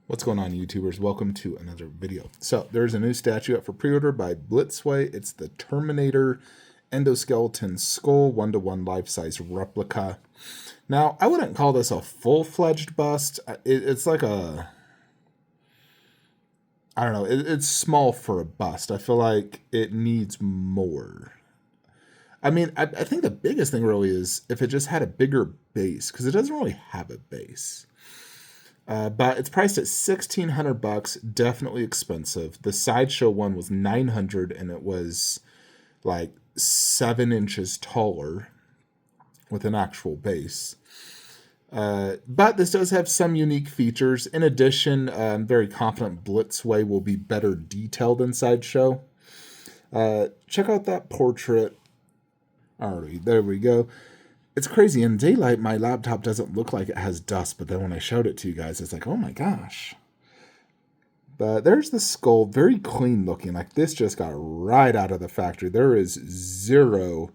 What's going on, YouTubers? Welcome to another video. So there's a new statue up for pre-order by Blitzway. It's the Terminator Endoskeleton Skull 1-to-1 life-size replica. Now, I wouldn't call this a full-fledged bust. It's like a... I don't know. It's small for a bust. I feel like it needs more. I mean, I think the biggest thing really is if it just had a bigger base, because it doesn't really have a base. But it's priced at $1,600, definitely expensive. The Sideshow one was $900, and it was like 7 inches taller with an actual base. But this does have some unique features. In addition, I'm very confident Blitzway will be better detailed than Sideshow. Check out that portrait. Alright, there we go. It's crazy. In daylight, my laptop doesn't look like it has dust, but then when I showed it to you guys, it's like, oh my gosh. But there's the skull, very clean looking. Like, this just got right out of the factory. There is zero,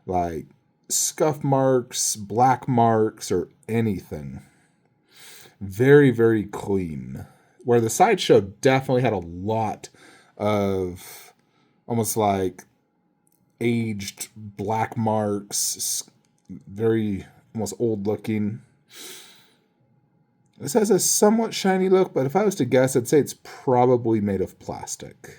like, scuff marks, black marks, or anything. Very, very clean. Where the Sideshow definitely had a lot of almost like aged black marks, very almost old looking. This has a somewhat shiny look, but if I was to guess, I'd say it's probably made of plastic.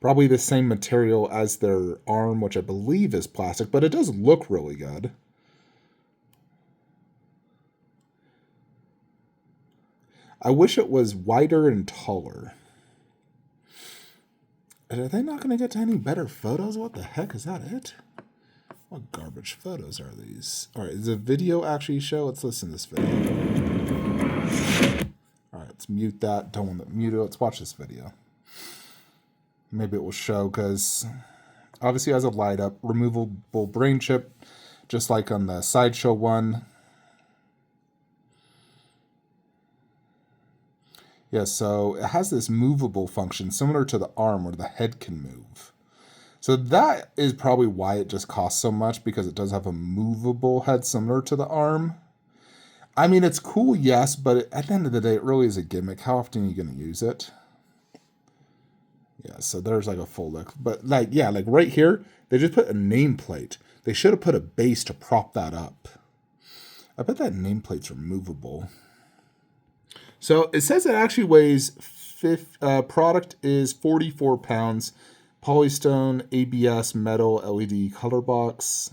Probably the same material as their arm, which I believe is plastic, but it does look really good. I wish it was wider and taller. Are they not going to get to any better photos? What the heck, is that it? What garbage photos are these? All right, is the video actually show? Let's listen to this video. All right, let's mute that. Don't want to mute it. Let's watch this video. Maybe it will show, because obviously it has a light up, removable brain chip, just like on the Sideshow one. Yeah, so it has this movable function similar to the arm where the head can move. So that is probably why it just costs so much, because it does have a movable head similar to the arm. I mean, it's cool, yes, but at the end of the day, it really is a gimmick. How often are you going to use it? Yeah, so there's like a full look. But like, yeah, like right here, they just put a nameplate. They should have put a base to prop that up. I bet that nameplate's removable. So it says it actually weighs, product is 44 pounds. Polystone, ABS, metal, LED color box.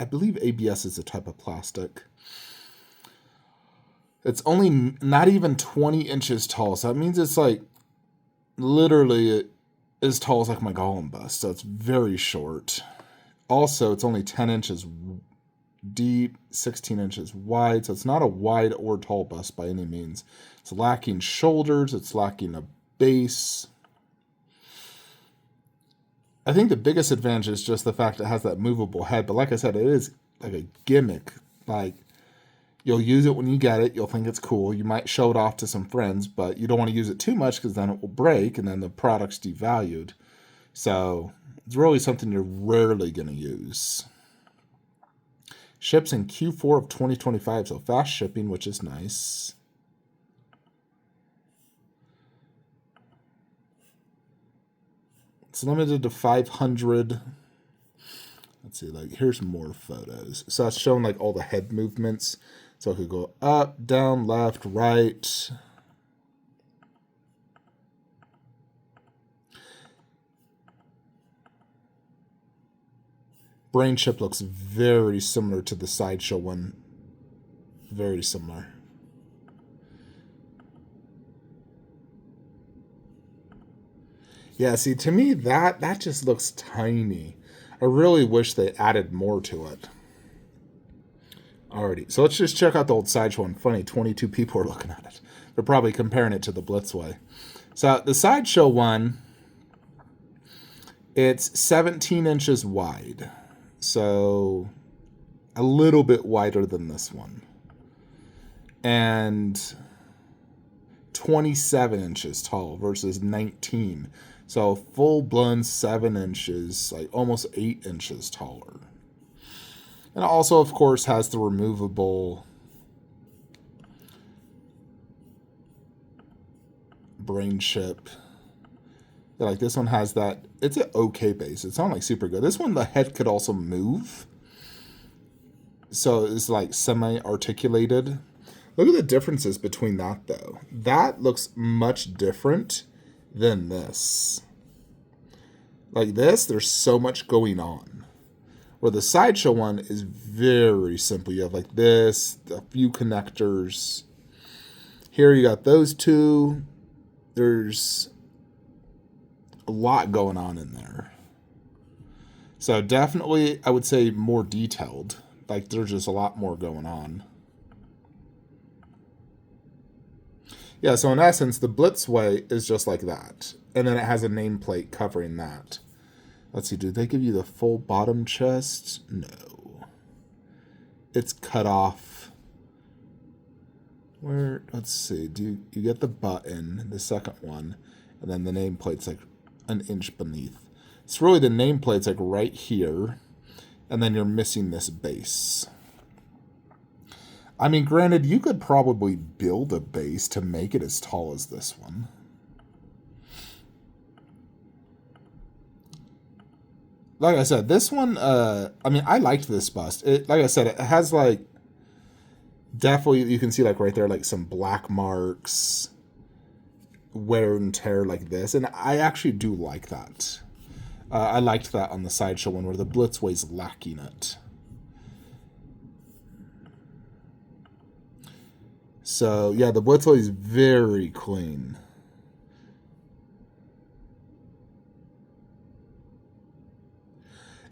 I believe ABS is a type of plastic. It's only not even 20 inches tall. So that means it's like literally as tall as like my Golem bust. So it's very short. Also, it's only 10 inches deep, 16 inches wide. So it's not a wide or tall bust by any means. It's lacking shoulders. It's lacking a base. I think the biggest advantage is just the fact it has that movable head. But like I said, it is like a gimmick. Like, you'll use it when you get it. You'll think it's cool. You might show it off to some friends, but you don't want to use it too much because then it will break and then the product's devalued. So it's really something you're rarely going to use. Ships in Q4 of 2025, so fast shipping, which is nice. It's limited to 500. Let's see, like, here's more photos. So it's showing like all the head movements. So it could go up, down, left, right. Brain chip looks very similar to the Sideshow one. Very similar. Yeah, see, to me, that just looks tiny. I really wish they added more to it. Alrighty, so let's just check out the old Sideshow one. Funny, 22 people are looking at it. They're probably comparing it to the Blitzway. So the Sideshow one, it's 17 inches wide. So a little bit wider than this one. And 27 inches tall versus 19. So full-blown 7 inches, like almost 8 inches taller. And it also, of course, has the removable brain chip. Like this one has that. It's an okay base. It's not like super good. This one, the head could also move. So it's like semi-articulated. Look at the differences between that though. That looks much different than this. Like this, there's so much going on. Where the Sideshow one is very simple. You have like this, a few connectors. Here you got those two. There's a lot going on in there. So definitely, I would say more detailed. Like there's just a lot more going on. Yeah, so in essence, the Blitzway is just like that. And then it has a nameplate covering that. Let's see, do they give you the full bottom chest? No. It's cut off. Where, let's see, do you get the button, the second one, and then the nameplate's like an inch beneath. It's really the nameplate's like right here, and then you're missing this base. I mean, granted, you could probably build a base to make it as tall as this one. Like I said, this one, I mean, I liked this bust. Like I said, it has like, definitely, you can see like right there, like some black marks, wear and tear like this. And I actually do like that. I liked that on the Sideshow one where the Blitzway's lacking it. So, yeah, the Blitzway is very clean.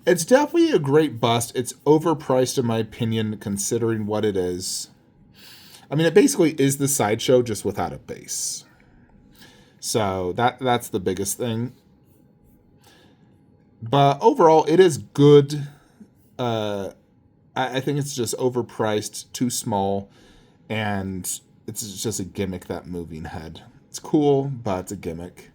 It's definitely a great bust. It's overpriced in my opinion, considering what it is. I mean, it basically is the Sideshow just without a base. So that's the biggest thing. But overall, it is good. I think it's just overpriced, too small, and it's just a gimmick, that moving head. It's cool, but it's a gimmick.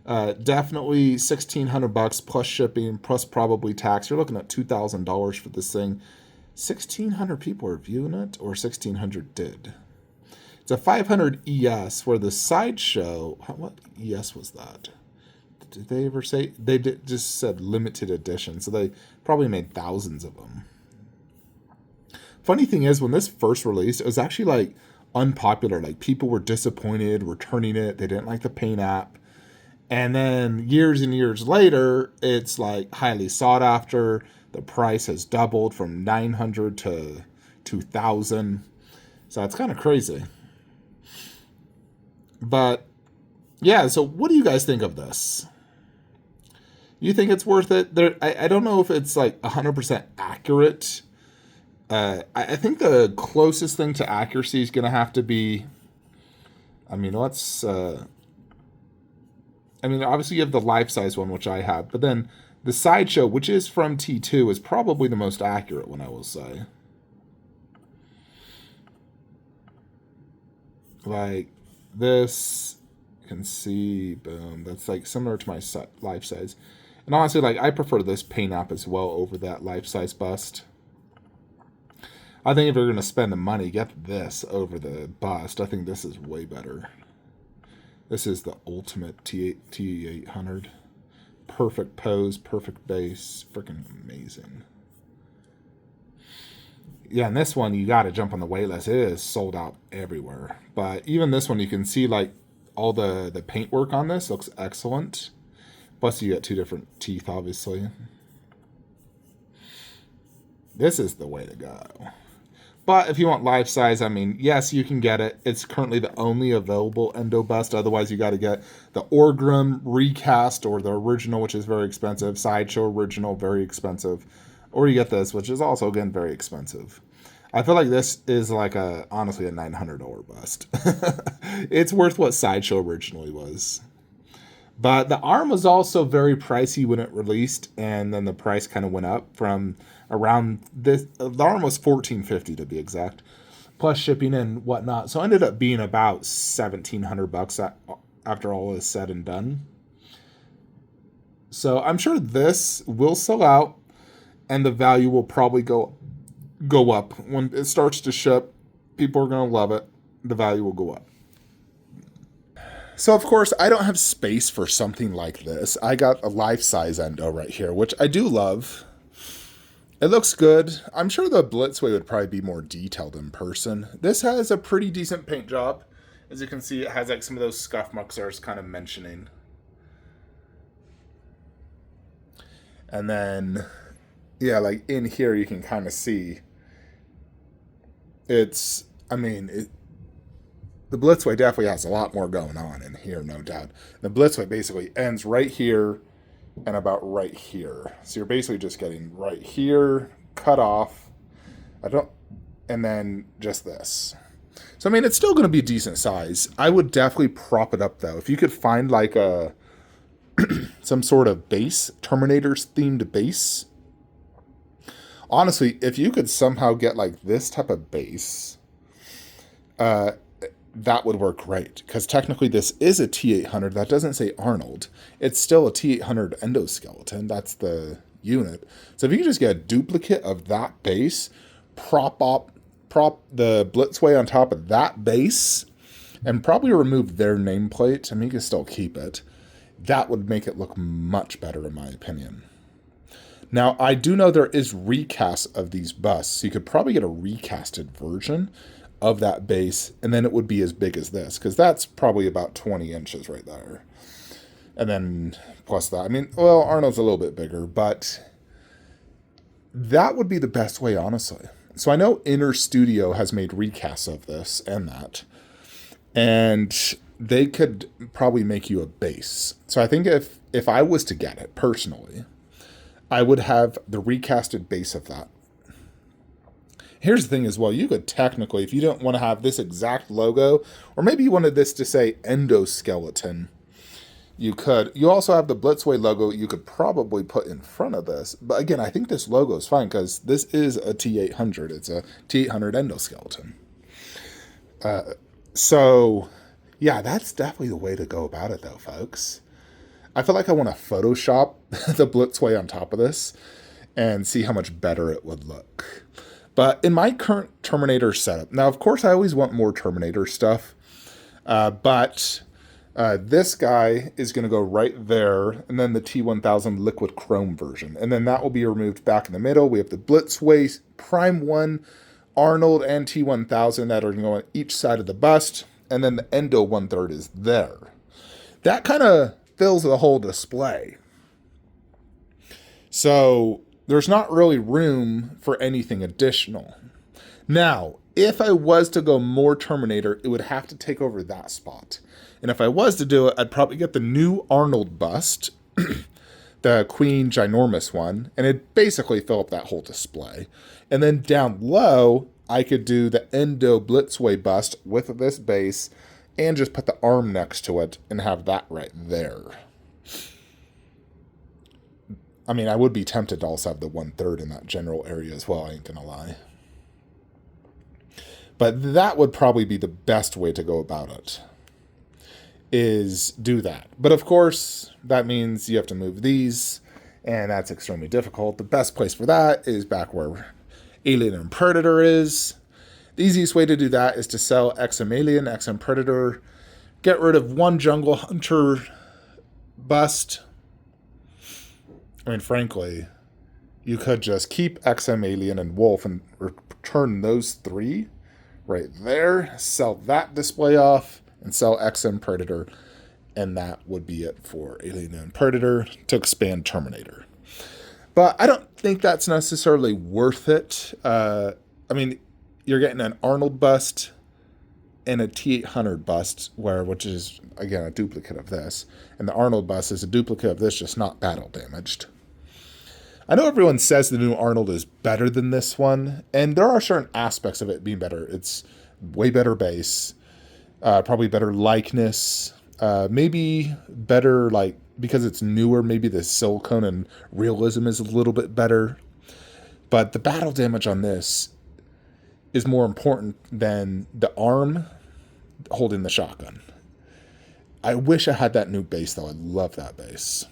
Definitely $1,600 plus shipping, plus probably tax. You're looking at $2,000 for this thing. 1,600 people are viewing it, or 1,600 did. It's a 500 ES, where the Sideshow, what ES was that? Did they ever say? They just said limited edition, so they probably made thousands of them. Funny thing is, when this first released, it was actually like unpopular. Like people were disappointed, returning it. They didn't like the paint app. And then years and years later, it's like highly sought after. The price has doubled from 900 to 2,000. So it's kind of crazy. But yeah, so what do you guys think of this? You think it's worth it? I don't know if it's like 100% accurate. I think the closest thing to accuracy is going to have to be, I mean, obviously you have the life-size one, which I have, but then the Sideshow, which is from T2, is probably the most accurate one, I will say. Like, this, you can see, boom, that's like similar to my life-size. And honestly, like, I prefer this paint app as well over that life-size bust. I think if you're going to spend the money, get this over the bust. I think this is way better. This is the ultimate T800. Perfect pose, perfect base. Freaking amazing. Yeah, and this one, you got to jump on the wait list. It is sold out everywhere. But even this one, you can see like all the paint work on this looks excellent. Plus, you get two different teeth, obviously. This is the way to go. But if you want life size, I mean, yes, you can get it. It's currently the only available Endo bust. Otherwise, you got to get the Orgrim recast or the original, which is very expensive. Sideshow original, very expensive. Or you get this, which is also, again, very expensive. I feel like this is like honestly a $900 bust. It's worth what Sideshow originally was. But the arm was also very pricey when it released, and then the price kind of went up from around this. The arm was $1,450 to be exact, plus shipping and whatnot. So it ended up being about $1,700 after all is said and done. So I'm sure this will sell out, and the value will probably go up when it starts to ship. People are going to love it. The value will go up. So, of course, I don't have space for something like this. I got a life-size endo right here, which I do love. It looks good. I'm sure the Blitzway would probably be more detailed in person. This has a pretty decent paint job. As you can see, it has like some of those scuff marks I was kind of mentioning. And then, yeah, like in here you can kind of see it's, I mean, the Blitzway definitely has a lot more going on in here, no doubt. The Blitzway basically ends right here and about right here. So you're basically just getting right here, cut off, and then just this. So, I mean, it's still going to be a decent size. I would definitely prop it up, though. If you could find, like, some sort of base, Terminator's themed base. Honestly, if you could somehow get, like, this type of base, that would work great. Because technically this is a T800. That doesn't say Arnold. It's still a T800 endoskeleton. That's the unit. So if you could just get a duplicate of that base, prop the Blitzway on top of that base, and probably remove their nameplate. I mean, you can still keep it. That would make it look much better, in my opinion. Now, I do know there is recasts of these busts, so you could probably get a recasted version of that base, and then it would be as big as this, because that's probably about 20 inches right there. And then plus that, I mean, well, Arnold's a little bit bigger, but that would be the best way, honestly. So I know Inner Studio has made recasts of this and that, and they could probably make you a base. So I think if I was to get it personally, I would have the recasted base of that. Here's the thing as well, you could technically, if you don't want to have this exact logo, or maybe you wanted this to say Endoskeleton, you could. You also have the Blitzway logo you could probably put in front of this. But again, I think this logo is fine because this is a T800. It's a T800 endoskeleton. So, yeah, that's definitely the way to go about it, though, folks. I feel like I want to Photoshop the Blitzway on top of this and see how much better it would look. But in my current Terminator setup, now, of course, I always want more Terminator stuff, but this guy is going to go right there, and then the T1000 liquid chrome version. And then that will be removed back in the middle. We have the Blitzway Prime 1, Arnold, and T1000 that are going to go on each side of the bust. And then the Endo 1/3 is there. That kind of fills the whole display. So there's not really room for anything additional. Now, if I was to go more Terminator, it would have to take over that spot. And if I was to do it, I'd probably get the new Arnold bust, the Queen Ginormous one, and it'd basically fill up that whole display. And then down low, I could do the Endo Blitzway bust with this base and just put the arm next to it and have that right there. I mean, I would be tempted to also have the 1/3 in that general area as well, I ain't gonna lie. But that would probably be the best way to go about it, is do that. But of course, that means you have to move these, and that's extremely difficult. The best place for that is back where Alien and Predator is. The easiest way to do that is to sell XM Alien, XM Predator, get rid of one Jungle Hunter bust. I mean, frankly, you could just keep XM Alien and Wolf and return those three right there, sell that display off, and sell XM Predator, and that would be it for Alien and Predator to expand Terminator. But I don't think that's necessarily worth it. I mean, you're getting an Arnold bust and a T800 bust, which is, again, a duplicate of this. And the Arnold bust is a duplicate of this, just not battle damaged. I know everyone says the new Arnold is better than this one, and there are certain aspects of it being better. It's way better base, probably better likeness, maybe better, like, because it's newer, maybe the silicone and realism is a little bit better. But the battle damage on this is more important than the arm holding the shotgun. I wish I had that new base, though. I love that base.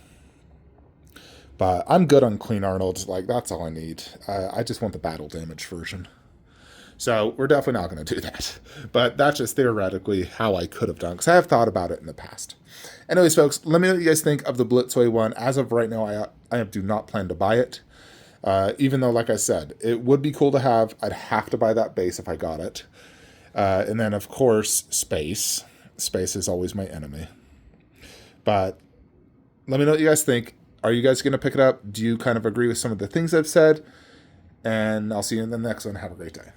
But I'm good on Clean Arnold. Like, that's all I need. I just want the battle damage version. So we're definitely not going to do that. But that's just theoretically how I could have done, because I have thought about it in the past. Anyways, folks, let me know what you guys think of the Blitzway one. As of right now, I do not plan to buy it. Even though, like I said, it would be cool to have. I'd have to buy that base if I got it. And then, of course, space. Space is always my enemy. But let me know what you guys think. Are you guys going to pick it up? Do you kind of agree with some of the things I've said? And I'll see you in the next one. Have a great day.